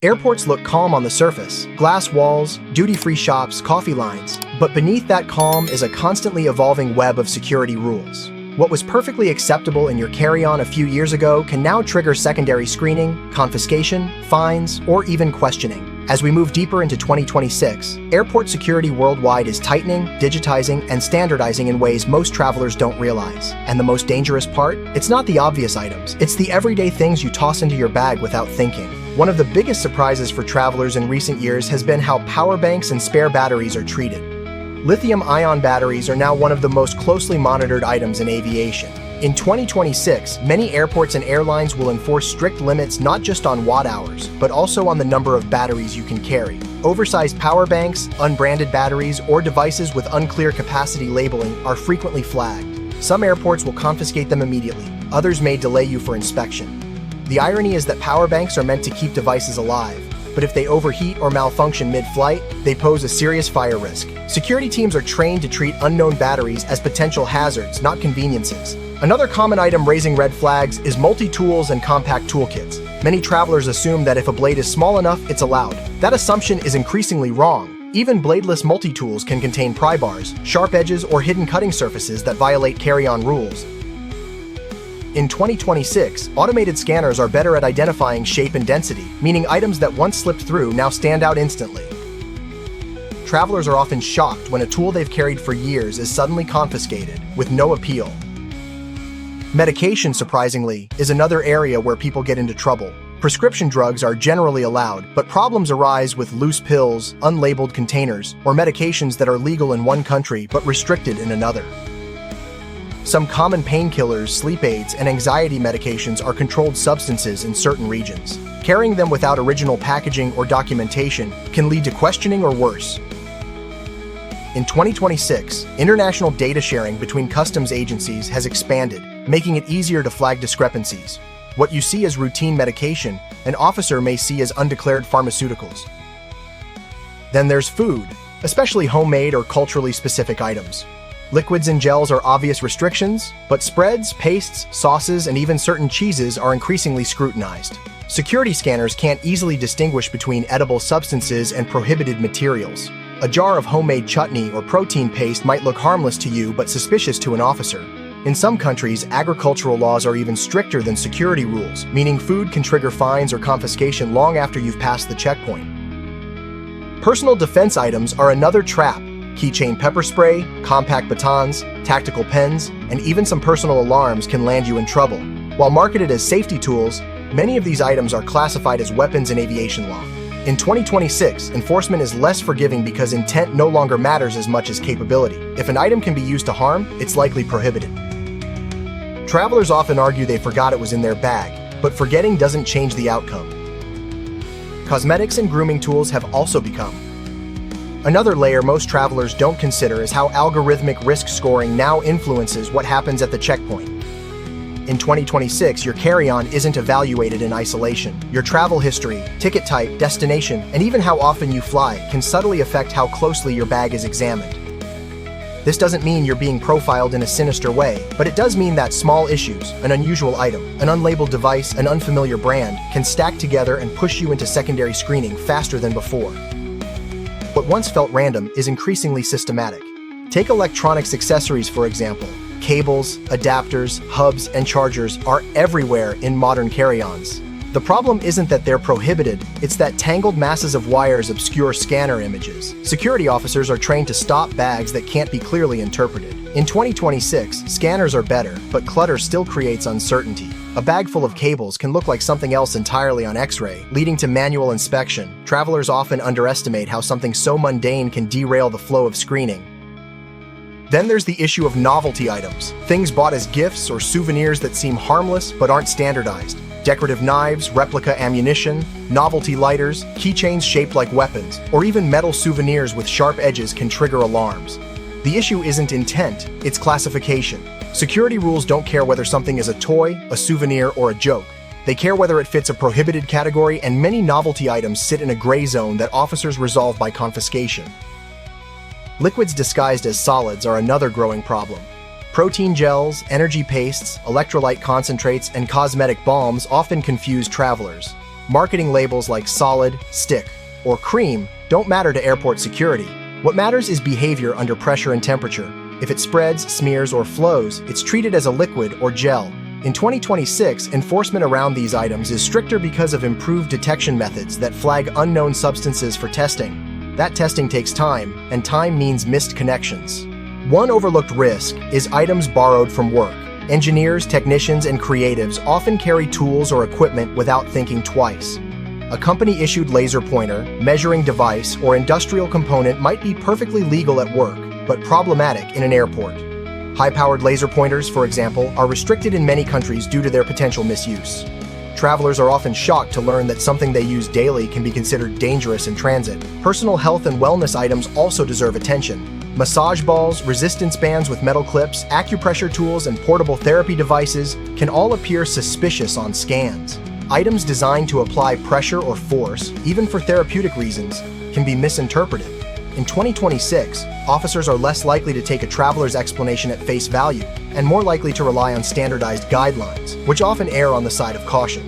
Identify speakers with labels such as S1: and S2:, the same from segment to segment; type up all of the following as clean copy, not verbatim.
S1: Airports look calm on the surface, glass walls, duty-free shops, coffee lines, but beneath that calm is a constantly evolving web of security rules. What was perfectly acceptable in your carry-on a few years ago can now trigger secondary screening, confiscation, fines, or even questioning. As we move deeper into 2026, airport security worldwide is tightening, digitizing, and standardizing in ways most travelers don't realize. And the most dangerous part? It's not the obvious items, it's the everyday things you toss into your bag without thinking. One of the biggest surprises for travelers in recent years has been how power banks and spare batteries are treated. Lithium-ion batteries are now one of the most closely monitored items in aviation. In 2026, many airports and airlines will enforce strict limits not just on watt hours, but also on the number of batteries you can carry. Oversized power banks, unbranded batteries, or devices with unclear capacity labeling are frequently flagged. Some airports will confiscate them immediately, others may delay you for inspection. The irony is that power banks are meant to keep devices alive, but if they overheat or malfunction mid-flight, they pose a serious fire risk. Security teams are trained to treat unknown batteries as potential hazards, not conveniences. Another common item raising red flags is multi-tools and compact toolkits. Many travelers assume that if a blade is small enough, it's allowed. That assumption is increasingly wrong. Even bladeless multi-tools can contain pry bars, sharp edges, or hidden cutting surfaces that violate carry-on rules. In 2026, automated scanners are better at identifying shape and density, meaning items that once slipped through now stand out instantly. Travelers are often shocked when a tool they've carried for years is suddenly confiscated, with no appeal. Medication, surprisingly, is another area where people get into trouble. Prescription drugs are generally allowed, but problems arise with loose pills, unlabeled containers, or medications that are legal in one country but restricted in another. Some common painkillers, sleep aids, and anxiety medications are controlled substances in certain regions. Carrying them without original packaging or documentation can lead to questioning or worse. In 2026, international data sharing between customs agencies has expanded, making it easier to flag discrepancies. What you see as routine medication, an officer may see as undeclared pharmaceuticals. Then there's food, especially homemade or culturally specific items. Liquids and gels are obvious restrictions, but spreads, pastes, sauces, and even certain cheeses are increasingly scrutinized. Security scanners can't easily distinguish between edible substances and prohibited materials. A jar of homemade chutney or protein paste might look harmless to you but suspicious to an officer. In some countries, agricultural laws are even stricter than security rules, meaning food can trigger fines or confiscation long after you've passed the checkpoint. Personal defense items are another trap. Keychain pepper spray, compact batons, tactical pens, and even some personal alarms can land you in trouble. While marketed as safety tools, many of these items are classified as weapons in aviation law. In 2026, enforcement is less forgiving because intent no longer matters as much as capability. If an item can be used to harm, it's likely prohibited. Travelers often argue they forgot it was in their bag, but forgetting doesn't change the outcome. Cosmetics and grooming tools have also become another layer most travelers don't consider is how algorithmic risk scoring now influences what happens at the checkpoint. In 2026, your carry-on isn't evaluated in isolation. Your travel history, ticket type, destination, and even how often you fly can subtly affect how closely your bag is examined. This doesn't mean you're being profiled in a sinister way, but it does mean that small issues, an unusual item, an unlabeled device, an unfamiliar brand, can stack together and push you into secondary screening faster than before. What once felt random is increasingly systematic. Take electronics accessories, for example. Cables, adapters, hubs, and chargers are everywhere in modern carry-ons. The problem isn't that they're prohibited, it's that tangled masses of wires obscure scanner images. Security officers are trained to stop bags that can't be clearly interpreted. In 2026, scanners are better, but clutter still creates uncertainty. A bag full of cables can look like something else entirely on X-ray, leading to manual inspection. Travelers often underestimate how something so mundane can derail the flow of screening. Then there's the issue of novelty items, things bought as gifts or souvenirs that seem harmless but aren't standardized. Decorative knives, replica ammunition, novelty lighters, keychains shaped like weapons, or even metal souvenirs with sharp edges can trigger alarms. The issue isn't intent, it's classification. Security rules don't care whether something is a toy, a souvenir, or a joke. They care whether it fits a prohibited category, and many novelty items sit in a gray zone that officers resolve by confiscation. Liquids disguised as solids are another growing problem. Protein gels, energy pastes, electrolyte concentrates, and cosmetic balms often confuse travelers. Marketing labels like solid, stick, or cream don't matter to airport security. What matters is behavior under pressure and temperature. If it spreads, smears, or flows, it's treated as a liquid or gel. In 2026, enforcement around these items is stricter because of improved detection methods that flag unknown substances for testing. That testing takes time, and time means missed connections. One overlooked risk is items borrowed from work. Engineers, technicians, and creatives often carry tools or equipment without thinking twice. A company-issued laser pointer, measuring device, or industrial component might be perfectly legal at work, but problematic in an airport. High-powered laser pointers, for example, are restricted in many countries due to their potential misuse. Travelers are often shocked to learn that something they use daily can be considered dangerous in transit. Personal health and wellness items also deserve attention. Massage balls, resistance bands with metal clips, acupressure tools, and portable therapy devices can all appear suspicious on scans. Items designed to apply pressure or force, even for therapeutic reasons, can be misinterpreted. In 2026, officers are less likely to take a traveler's explanation at face value and more likely to rely on standardized guidelines, which often err on the side of caution.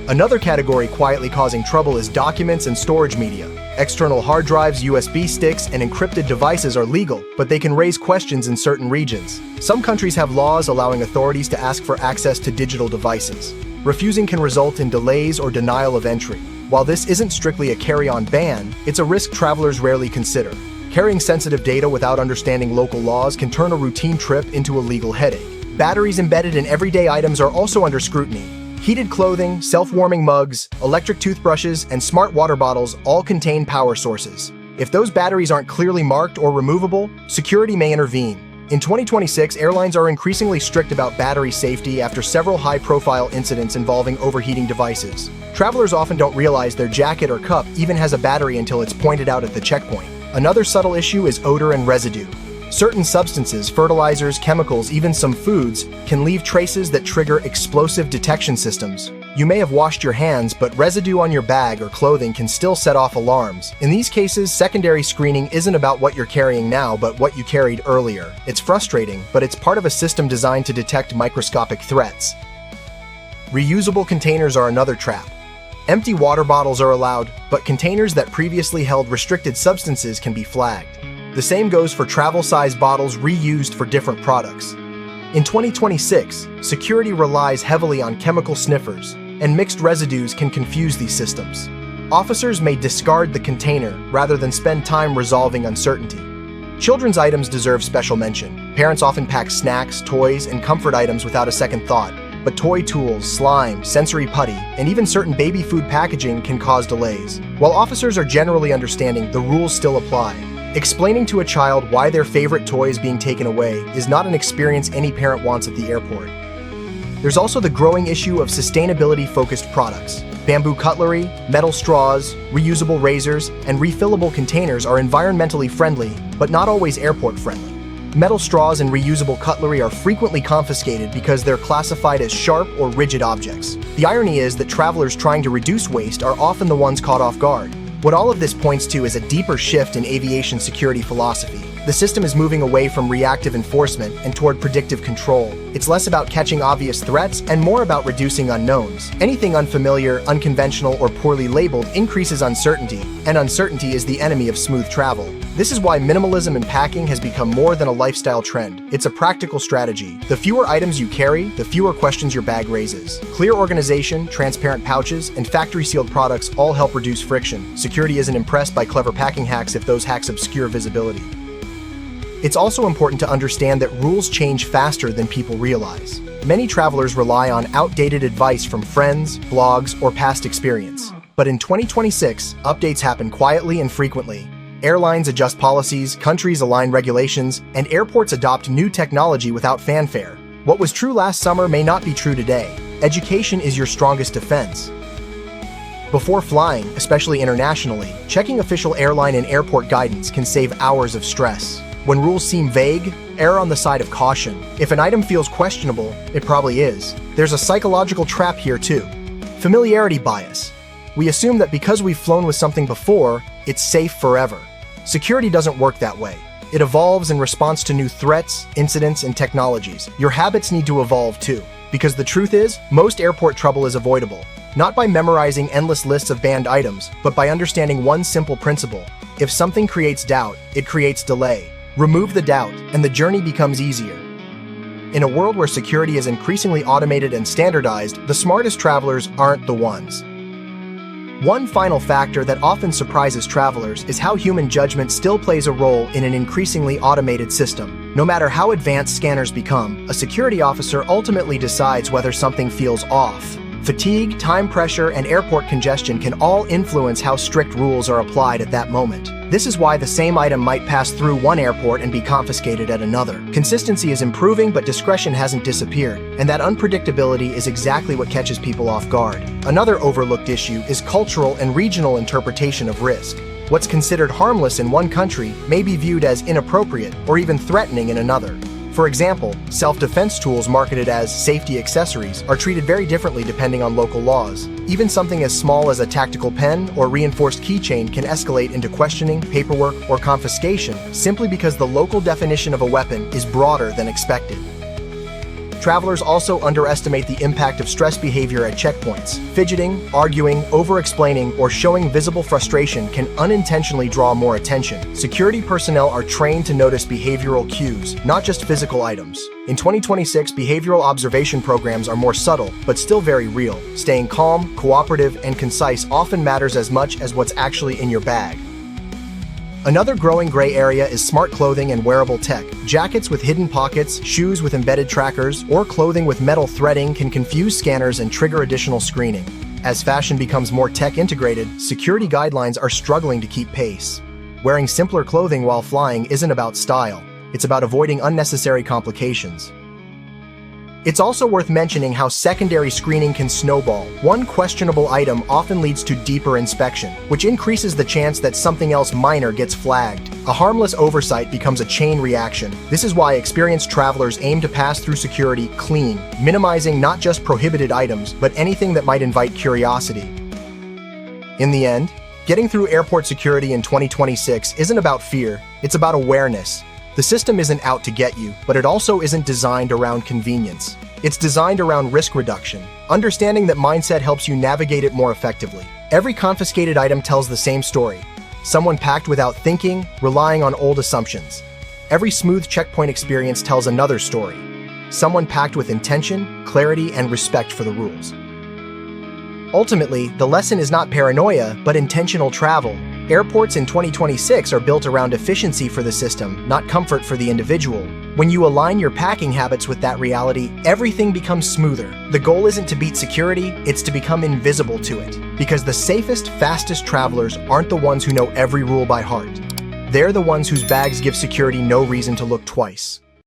S1: Another category quietly causing trouble is documents and storage media. External hard drives, USB sticks, and encrypted devices are legal, but they can raise questions in certain regions. Some countries have laws allowing authorities to ask for access to digital devices. Refusing can result in delays or denial of entry. While this isn't strictly a carry-on ban, it's a risk travelers rarely consider. Carrying sensitive data without understanding local laws can turn a routine trip into a legal headache. Batteries embedded in everyday items are also under scrutiny. Heated clothing, self-warming mugs, electric toothbrushes, and smart water bottles all contain power sources. If those batteries aren't clearly marked or removable, security may intervene. In 2026, airlines are increasingly strict about battery safety after several high-profile incidents involving overheating devices. Travelers often don't realize their jacket or cup even has a battery until it's pointed out at the checkpoint. Another subtle issue is odor and residue. Certain substances, fertilizers, chemicals, even some foods, can leave traces that trigger explosive detection systems. You may have washed your hands, but residue on your bag or clothing can still set off alarms. In these cases, secondary screening isn't about what you're carrying now, but what you carried earlier. It's frustrating, but it's part of a system designed to detect microscopic threats. Reusable containers are another trap. Empty water bottles are allowed, but containers that previously held restricted substances can be flagged. The same goes for travel-size bottles reused for different products. In 2026, security relies heavily on chemical sniffers, and mixed residues can confuse these systems. Officers may discard the container rather than spend time resolving uncertainty. Children's items deserve special mention. Parents often pack snacks, toys, and comfort items without a second thought, but toy tools, slime, sensory putty, and even certain baby food packaging can cause delays. While officers are generally understanding, the rules still apply. Explaining to a child why their favorite toy is being taken away is not an experience any parent wants at the airport. There's also the growing issue of sustainability-focused products. Bamboo cutlery, metal straws, reusable razors, and refillable containers are environmentally friendly, but not always airport-friendly. Metal straws and reusable cutlery are frequently confiscated because they're classified as sharp or rigid objects. The irony is that travelers trying to reduce waste are often the ones caught off guard. What all of this points to is a deeper shift in aviation security philosophy. The system is moving away from reactive enforcement and toward predictive control. It's less about catching obvious threats and more about reducing unknowns. Anything unfamiliar, unconventional, or poorly labeled increases uncertainty, and uncertainty is the enemy of smooth travel. This is why minimalism in packing has become more than a lifestyle trend. It's a practical strategy. The fewer items you carry, the fewer questions your bag raises. Clear organization, transparent pouches, and factory-sealed products all help reduce friction. Security isn't impressed by clever packing hacks if those hacks obscure visibility. It's also important to understand that rules change faster than people realize. Many travelers rely on outdated advice from friends, blogs, or past experience. But in 2026, updates happen quietly and frequently. Airlines adjust policies, countries align regulations, and airports adopt new technology without fanfare. What was true last summer may not be true today. Education is your strongest defense. Before flying, especially internationally, checking official airline and airport guidance can save hours of stress. When rules seem vague, err on the side of caution. If an item feels questionable, it probably is. There's a psychological trap here too. Familiarity bias. We assume that because we've flown with something before, it's safe forever. Security doesn't work that way. It evolves in response to new threats, incidents, and technologies. Your habits need to evolve too. Because the truth is, most airport trouble is avoidable. not by memorizing endless lists of banned items, but by understanding one simple principle. If something creates doubt, it creates delay. Remove the doubt, and the journey becomes easier. In a world where security is increasingly automated and standardized, the smartest travelers aren't the ones. One final factor that often surprises travelers is how human judgment still plays a role in an increasingly automated system. No matter how advanced scanners become, a security officer ultimately decides whether something feels off. Fatigue, time pressure, and airport congestion can all influence how strict rules are applied at that moment. This is why the same item might pass through one airport and be confiscated at another. Consistency is improving, but discretion hasn't disappeared, and that unpredictability is exactly what catches people off guard. Another overlooked issue is cultural and regional interpretation of risk. What's considered harmless in one country may be viewed as inappropriate or even threatening in another. For example, self-defense tools marketed as safety accessories are treated very differently depending on local laws. Even something as small as a tactical pen or reinforced keychain can escalate into questioning, paperwork, or confiscation simply because the local definition of a weapon is broader than expected. Travelers also underestimate the impact of stress behavior at checkpoints. Fidgeting, arguing, over-explaining, or showing visible frustration can unintentionally draw more attention. Security personnel are trained to notice behavioral cues, not just physical items. In 2026, behavioral observation programs are more subtle, but still very real. Staying calm, cooperative, and concise often matters as much as what's actually in your bag. Another growing gray area is smart clothing and wearable tech. Jackets with hidden pockets, shoes with embedded trackers, or clothing with metal threading can confuse scanners and trigger additional screening. As fashion becomes more tech-integrated, security guidelines are struggling to keep pace. Wearing simpler clothing while flying isn't about style, it's about avoiding unnecessary complications. It's also worth mentioning how secondary screening can snowball. One questionable item often leads to deeper inspection, which increases the chance that something else minor gets flagged. A harmless oversight becomes a chain reaction. This is why experienced travelers aim to pass through security clean, minimizing not just prohibited items, but anything that might invite curiosity. In the end, getting through airport security in 2026 isn't about fear, it's about awareness. The system isn't out to get you, but it also isn't designed around convenience. It's designed around risk reduction. Understanding that mindset helps you navigate it more effectively. Every confiscated item tells the same story. Someone packed without thinking, relying on old assumptions. Every smooth checkpoint experience tells another story. Someone packed with intention, clarity, and respect for the rules. Ultimately, the lesson is not paranoia, but intentional travel. Airports in 2026 are built around efficiency for the system, not comfort for the individual. When you align your packing habits with that reality, everything becomes smoother. The goal isn't to beat security, it's to become invisible to it. Because the safest, fastest travelers aren't the ones who know every rule by heart. They're the ones whose bags give security no reason to look twice.